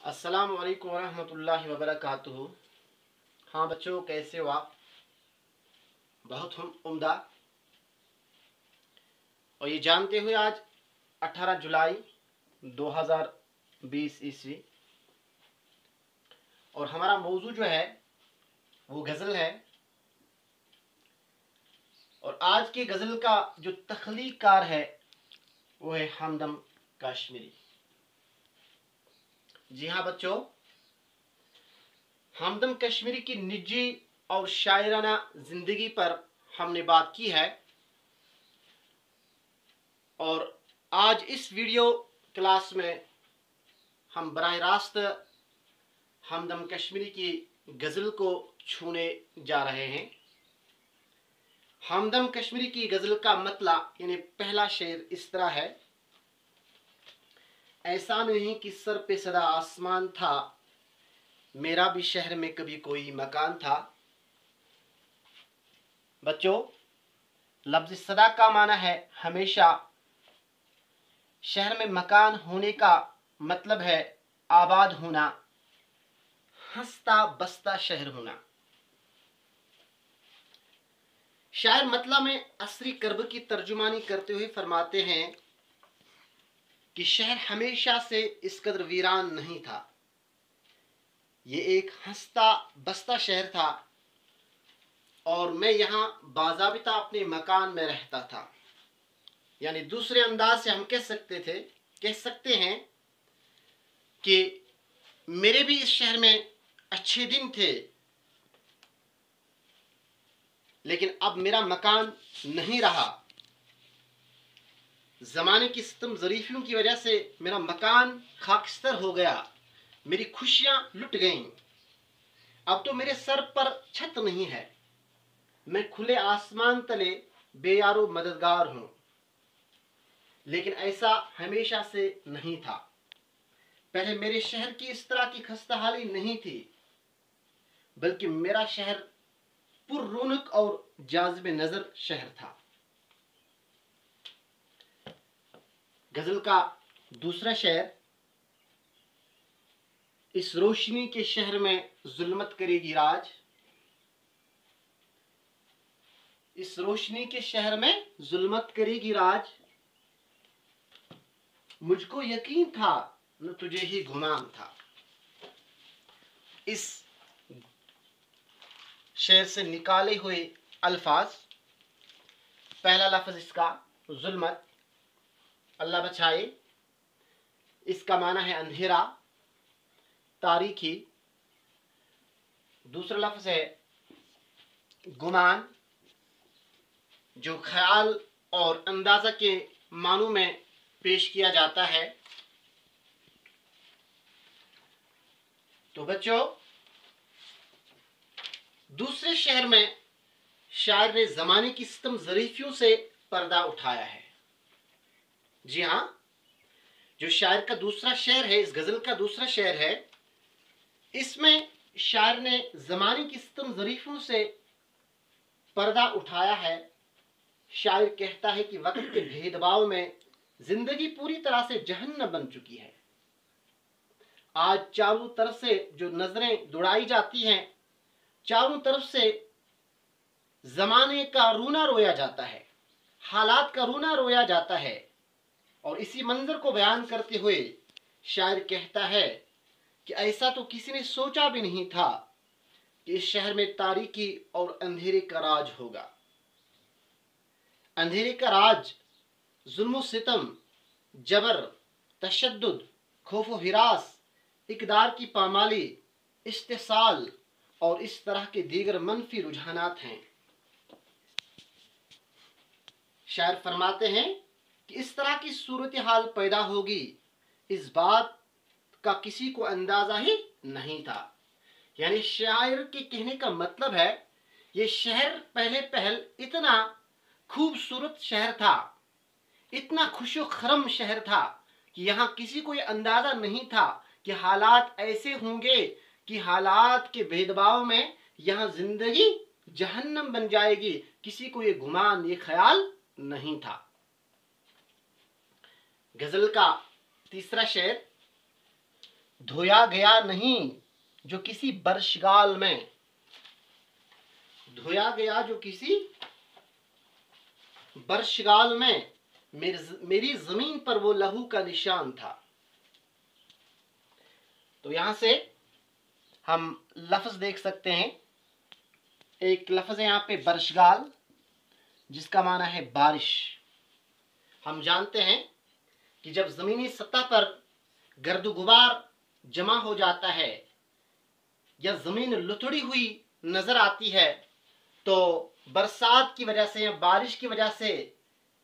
अस्सलामु अलैकुम वरहमतुल्लाहि वबरकातुहू। हाँ बच्चों, कैसे हो आप? बहुत हम उम्दा। और ये जानते हुए आज 18 जुलाई 2020 ईस्वी और हमारा मौजू जो है वो गज़ल है। और आज की गज़ल का जो तख्लीक़कार है वो है हमदम कश्मीरी। जी हाँ बच्चों, हमदम कश्मीरी की निजी और शायराना ज़िंदगी पर हमने बात की है। और आज इस वीडियो क्लास में हम बराह रास्त हमदम कश्मीरी की गज़ल को छूने जा रहे हैं। हमदम कश्मीरी की गज़ल का मतला यानी पहला शेर इस तरह है। ऐसा नहीं कि सर पे सदा आसमान था, मेरा भी शहर में कभी कोई मकान था। बच्चों, लफ्ज़ सदा का माना है हमेशा। शहर में मकान होने का मतलब है आबाद होना, हंसता बसता शहर होना। शायर मतला में असरी कर्ब की तर्जुमानी करते हुए फरमाते हैं कि शहर हमेशा से इस कदर वीरान नहीं था। ये एक हंसता बसता शहर था और मैं यहाँ बाज़ाबिता अपने मकान में रहता था। यानी दूसरे अंदाज से हम कह सकते हैं कि मेरे भी इस शहर में अच्छे दिन थे, लेकिन अब मेरा मकान नहीं रहा। ज़माने की सितम ज़रीफ़ियों की वजह से मेरा मकान खाकस्तर हो गया, मेरी खुशियाँ लुट गईं। अब तो मेरे सर पर छत नहीं है, मैं खुले आसमान तले बेयारो मददगार हूँ। लेकिन ऐसा हमेशा से नहीं था। पहले मेरे शहर की इस तरह की खस्ताहाली नहीं थी, बल्कि मेरा शहर पुररौनक और जाज़िब नज़र शहर था। गज़ल का दूसरा शेर। इस रोशनी के शहर में जुल्मत करेगी राज, इस रोशनी के शहर में जुल्मत करेगी राज। मुझको यकीन था न तुझे ही गुमान था। इस शेर से निकाले हुए अल्फाज, पहला लफ्ज़ इसका जुल्मत, अल्लाह बचाए, इसका माना है अंधेरा, तारीकी। दूसरा लफ्ज़ है गुमान, जो ख्याल और अंदाज़ा के मानों में पेश किया जाता है। तो बच्चों, दूसरे शहर में शायर ने ज़माने की सितम ज़रीफ़ियों से पर्दा उठाया है। जी हाँ, जो शायर का दूसरा शेर है, इस गज़ल का दूसरा शेर है, इसमें शायर ने ज़माने की सितम ज़रीफ़ों से पर्दा उठाया है। शायर कहता है कि वक्त के भेदभाव में ज़िंदगी पूरी तरह से जहन्नम बन चुकी है। आज चारों तरफ से जो नज़रें दौड़ाई जाती हैं, चारों तरफ से ज़माने का रोना रोया जाता है, हालात का रोना रोया जाता है। और इसी मंजर को बयान करते हुए शायर कहता है कि ऐसा तो किसी ने सोचा भी नहीं था कि इस शहर में तारीकी और अंधेरे का राज होगा। अंधेरे का राज जुल्म सितम, जबर, तशद्दुद, खौफ व हिरास, इक़दार की पामाली, इस्तिसाल और इस तरह के दीगर मनफी रुझानात हैं। शायर फरमाते हैं कि इस तरह की सूरत हाल पैदा होगी, इस बात का किसी को अंदाज़ा ही नहीं था। यानी शायर के कहने का मतलब है, ये शहर पहल इतना खूबसूरत शहर था, इतना खुशो खरम शहर था कि यहाँ किसी को ये अंदाज़ा नहीं था कि हालात ऐसे होंगे कि हालात के भेदभाव में यहाँ ज़िंदगी जहन्नम बन जाएगी। किसी को ये गुमान, ये ख्याल नहीं था। गज़ल का तीसरा शेर। धोया गया नहीं जो किसी बरशगाल में, धोया गया जो किसी बरशगाल में, मेरी जमीन पर वो लहू का निशान था। तो यहां से हम लफ्ज देख सकते हैं। एक लफ्ज है यहाँ पे बरशगाल, जिसका माना है बारिश। हम जानते हैं कि जब जमीनी सतह पर गर्द गुबार जमा हो जाता है या जमीन लुथड़ी हुई नजर आती है, तो बरसात की वजह से या बारिश की वजह से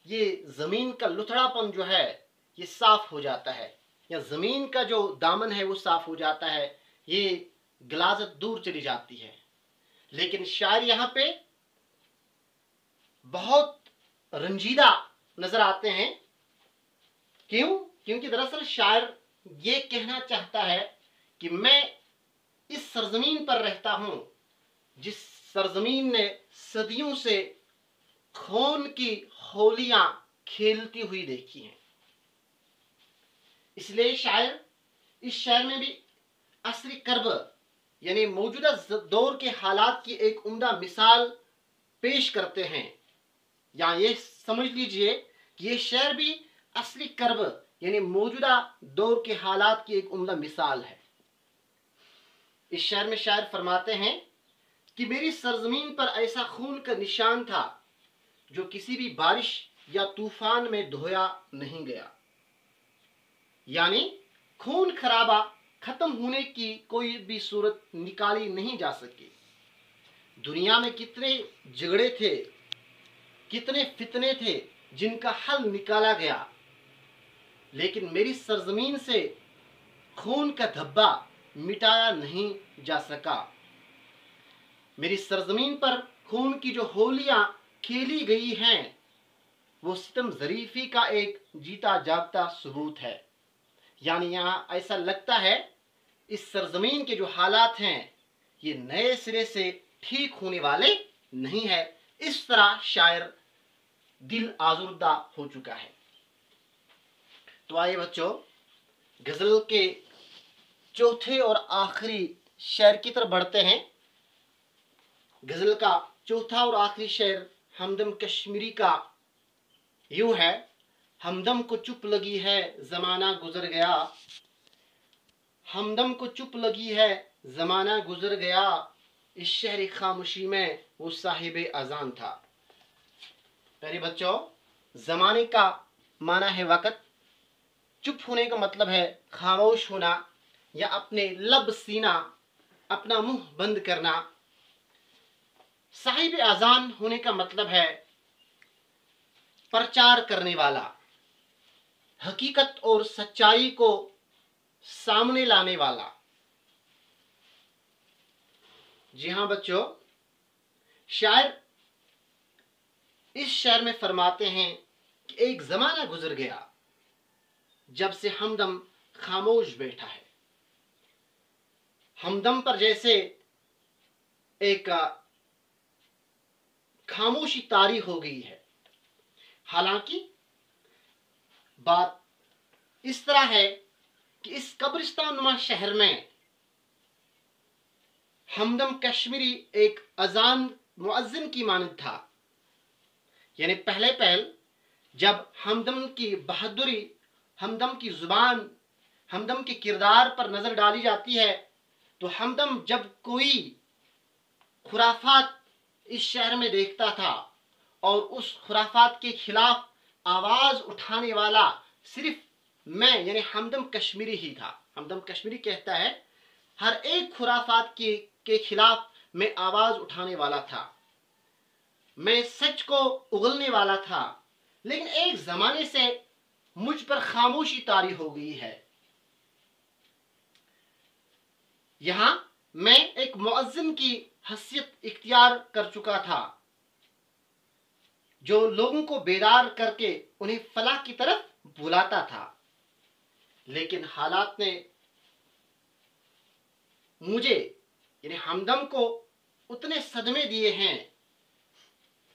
ये जमीन का लुथड़ापन जो है ये साफ हो जाता है, या जमीन का जो दामन है वो साफ हो जाता है, ये गलाजत दूर चली जाती है। लेकिन शायर यहाँ पे बहुत रंजीदा नजर आते हैं। क्यों? क्योंकि दरअसल शायर ये कहना चाहता है कि मैं इस सरजमीन पर रहता हूं जिस सरजमीन ने सदियों से खून की होलियां खेलती हुई देखी हैं। इसलिए शायर इस शायर में भी असरी कर्ब यानी मौजूदा दौर के हालात की एक उम्दा मिसाल पेश करते हैं। या ये समझ लीजिए कि ये शायर भी असली कर्ब यानी मौजूदा दौर के हालात की एक उम्दा मिसाल है। इस शायर में शायर फरमाते हैं कि मेरी सरजमीन पर ऐसा खून का निशान था जो किसी भी बारिश या तूफान में धोया नहीं गया। यानी खून खराबा खत्म होने की कोई भी सूरत निकाली नहीं जा सकी। दुनिया में कितने झगड़े थे, कितने फितने थे जिनका हल निकाला गया, लेकिन मेरी सरजमीन से खून का धब्बा मिटाया नहीं जा सका। मेरी सरजमीन पर खून की जो होलियां खेली गई हैं वो सितम ज़रीफ़ी का एक जीता जागता सबूत है। यानी यहाँ ऐसा लगता है इस सरजमीन के जो हालात हैं ये नए सिरे से ठीक होने वाले नहीं है। इस तरह शायर दिल आज़ुर्दा हो चुका है। तो आइए बच्चों, गजल के चौथे और आखिरी शेर की तरफ बढ़ते हैं। गजल का चौथा और आखिरी शेर हमदम कश्मीरी का यूं है। हमदम को चुप लगी है जमाना गुजर गया, हमदम को चुप लगी है जमाना गुजर गया, इस शहर खामोशी में वो साहिब अजान था। प्यारे बच्चों, जमाने का माना है वक़्त, चुप होने का मतलब है खामोश होना या अपने लब सीना, अपना मुंह बंद करना। साहिब अजान होने का मतलब है प्रचार करने वाला, हकीकत और सच्चाई को सामने लाने वाला। जी हाँ बच्चों, शायर इस शेर में फरमाते हैं कि एक जमाना गुजर गया जब से हमदम खामोश बैठा है। हमदम पर जैसे एक खामोशी तारी हो गई है। हालांकि बात इस तरह है कि इस कब्रिस्तान नुमा शहर में हमदम कश्मीरी एक अजान मुअज्जिन की मानद था। यानी पहले पहल जब हमदम की बहादुरी, हमदम की जुबान, हमदम के किरदार पर नजर डाली जाती है, तो हमदम जब कोई खुराफात इस शहर में देखता था और उस खुराफात के खिलाफ आवाज उठाने वाला सिर्फ मैं यानी हमदम कश्मीरी ही था। हमदम कश्मीरी कहता है हर एक खुराफात के खिलाफ मैं आवाज उठाने वाला था, मैं सच को उगलने वाला था, लेकिन एक जमाने से मुझ पर खामोशी तारी हो गई है। यहां मैं एक मुअज्जिन की हैसियत इख्तियार कर चुका था जो लोगों को बेदार करके उन्हें फलाह की तरफ बुलाता था, लेकिन हालात ने मुझे यानी हमदम को उतने सदमे दिए हैं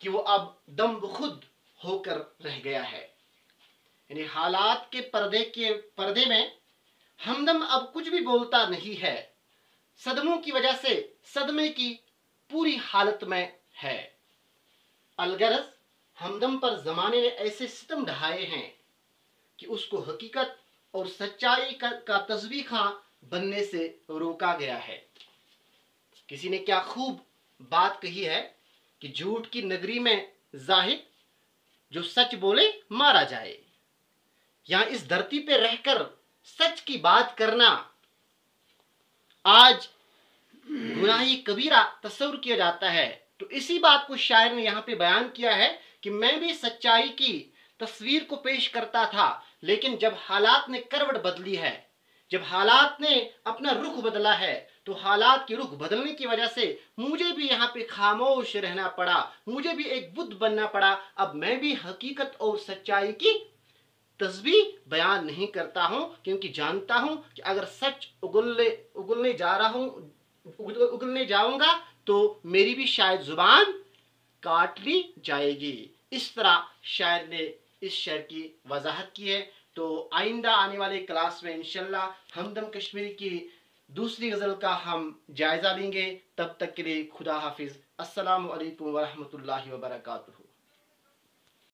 कि वो अब दम खुद होकर रह गया है। यानी हालात के पर्दे में हमदम अब कुछ भी बोलता नहीं है, सदमों की वजह से सदमे की पूरी हालत में है। अलगरज हमदम पर जमाने ने ऐसे सितम ढहाए हैं कि उसको हकीकत और सच्चाई का तस्बीखा बनने से रोका गया है। किसी ने क्या खूब बात कही है कि झूठ की नगरी में जाहिद जो सच बोले मारा जाए। यहां इस धरती पे रहकर सच की बात करना आज गुनाही कबीरा तस्वुर किया जाता है। तो इसी बात को शायर ने यहाँ पे बयान किया है कि मैं भी सच्चाई की तस्वीर को पेश करता था, लेकिन जब हालात ने करवट बदली है, जब हालात ने अपना रुख बदला है, तो हालात के रुख बदलने की वजह से मुझे भी यहाँ पे खामोश रहना पड़ा, मुझे भी एक बुद्ध बनना पड़ा। अब मैं भी हकीकत और सच्चाई की तस्वीर बयान नहीं करता हूं, क्योंकि जानता हूं कि अगर सच उगलने जाऊंगा तो मेरी भी शायद जुबान काट ली जाएगी। इस तरह शायर ने इस शेर की वजाहत की है। तो आइंदा आने वाले क्लास में इंशाल्लाह हमदम कश्मीरी की दूसरी गज़ल का हम जायज़ा लेंगे। तब तक के लिए खुदा हाफिज़। अस्सलामु अलैकुम व रहमतुल्लाहि व बरकातुहू।